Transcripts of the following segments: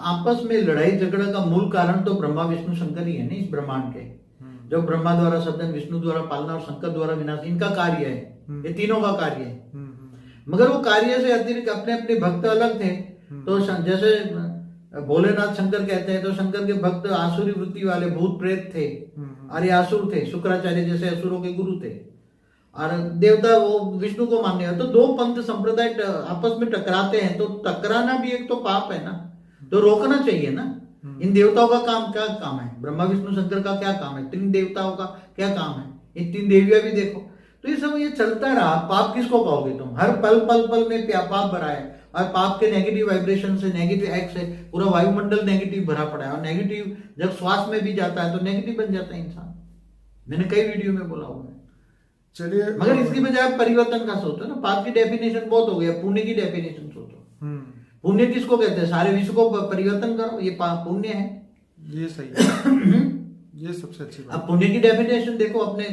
आपस में लड़ाई झगड़ा का मूल कारण तो ब्रह्मा विष्णु शंकर ही है ना इस ब्रह्मांड के। जो ब्रह्मा द्वारा सृजन, विष्णु द्वारा पालना और शंकर द्वारा विनाश, इनका कार्य है, ये तीनों का कार्य है। मगर वो कार्य से अतिरिक्त अपने अपने भक्त अलग थे। तो जैसे भोलेनाथ शंकर कहते हैं, तो शंकर के भक्त आसुरी वृत्ति वाले भूत प्रेत थे, अरे आसुर थे, शुक्राचार्य जैसे असुरों के गुरु थे। और देवता वो विष्णु को मानने वाले। तो दो पंथ संप्रदाय आपस में टकराते हैं, तो टकराना भी एक तो पाप है ना, तो रोकना चाहिए ना। इन देवताओं का काम क्या काम है, ब्रह्मा विष्णु शंकर का क्या काम है, तीन देवताओं का क्या काम है, इन तीन देवियां भी देखो। तो ये सब ये चलता रहा, पाप किसको कहोगे तुम? हर पल पल पल में पाप भरा है, और पाप के नेगेटिव वाइब्रेशन से, नेगेटिव एक्ट से पूरा वायुमंडल नेगेटिव भरा पड़ा है। और नेगेटिव जब श्वास में भी जाता है तो नेगेटिव बन जाता है इंसान। मैंने कई वीडियो में बोला हुआ है। चलिए, मगर इसकी बजाय परिवर्तन का सोचो ना। पाप की डेफिनेशन बहुत हो गया, पुण्य की डेफिनेशन सोचो। पुण्य किसको कहते हैं? सारे विश्व को परिवर्तन करो, ये पुण्य है। ये सही है। ये सबसे अच्छी बात। अब पुण्य की डेफिनेशन देखो, अपने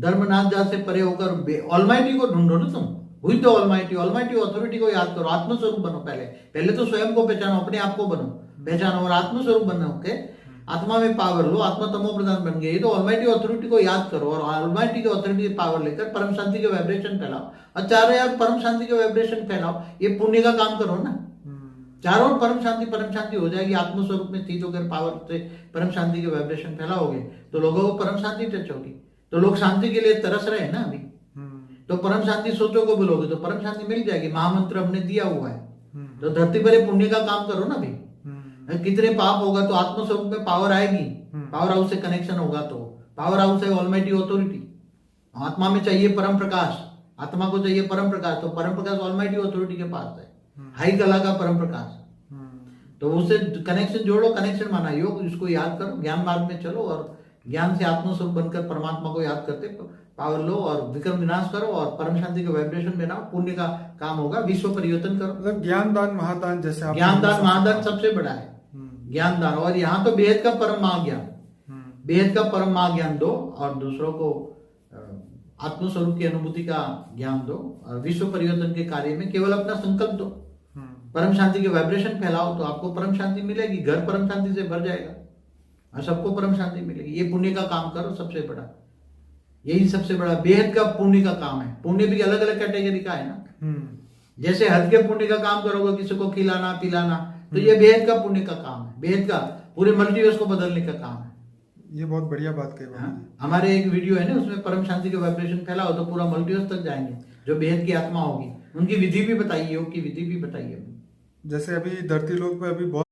धर्मनाथ जात से परे होकर ऑलमाइटी को ढूंढो ना तुम। हुई तो ऑलमाइटी, ऑलमाइटी अथॉरिटी को याद करो, आत्मस्वरूप बनो। पहले तो स्वयं को पहचानो, अपने आप को बनो, पहचानो और आत्मस्वरूप बनो के आत्मा में पावर लो, आत्मा तमो प्रधान बन गई। तो ऑलमाइटी अथॉरिटी को याद करो और ऑलमाइटी की अथॉरिटी पावर लेकर परम शांति के वाइब्रेशन फैलाओ। और चारों यार परम शांति के वाइब्रेशन फैलाओ, ये पुण्य का काम करो ना। चारों ओर परम शांति हो जाएगी। आत्मस्वरूप में स्थित होकर पावर से परम शांति के वाइब्रेशन फैलाओगे तो लोगों को परम शांति टच होगी। तो लोग शांति के लिए तरस रहे हैं ना अभी। तो परम शांति सोचो को बोलोगे तो परम शांति मिल जाएगी। महामंत्र हमने दिया हुआ है। तो धरती पर पुण्य का काम करो ना अभी। कितने पाप होगा तो आत्मस्वरूप में पावर आएगी। पावर हाउस से कनेक्शन होगा तो पावर हाउस है ऑलमाइटी अथॉरिटी। आत्मा में चाहिए परम प्रकाश, आत्मा को चाहिए परम प्रकाश, तो परम प्रकाश ऑलमाइटी अथॉरिटी के पास है। हाई कला का परम प्रकाश। तो उससे कनेक्शन जोड़ो, कनेक्शन माना योग, इसको याद करो, ज्ञान मार्ग में चलो और ज्ञान से आत्मस्वरूप बनकर परमात्मा को याद करते पावर लो और विक्रम विनाश करो और परम शांति के वाइब्रेशन बनाओ। पुण्य का काम होगा, विश्व परिवर्तन करो। मतलब ज्ञान दान महादान जैसे ज्ञान दान महादान सबसे बड़ा है ज्ञान दान। और यहाँ तो बेहद का परम महाज्ञान, बेहद का परम महाज्ञान दो और दूसरों को आत्मस्वरूप की अनुभूति का ज्ञान दो और विश्व परिवर्तन के कार्य में केवल अपना संकल्प दो। परम शांति के वाइब्रेशन फैलाओ तो आपको परम शांति मिलेगी, घर परम शांति से भर जाएगा और सबको परम शांति मिलेगी। ये पुण्य का काम करो सबसे बड़ा, यही सबसे बड़ा बेहद का पुण्य का काम है। पुण्य भी अलग अलग कैटेगरी का है ना। जैसे हद के पुण्य का काम करोगे, किसी को खिलाना पिलाना, तो ये बेहद का पुण्य का काम है। बेहद का पूरे मल्टीवर्स को बदलने का काम है। ये बहुत बढ़िया बात कही। हमारे एक वीडियो है ना, उसमें परम शांति के वाइब्रेशन फैलाओ तो पूरा मल्टीवर्स तक जाएंगे। जो बेहद की आत्मा होगी उनकी विधि भी बताइए, योग की विधि भी बताइए। जैसे अभी धरती लोक पे अभी बहुत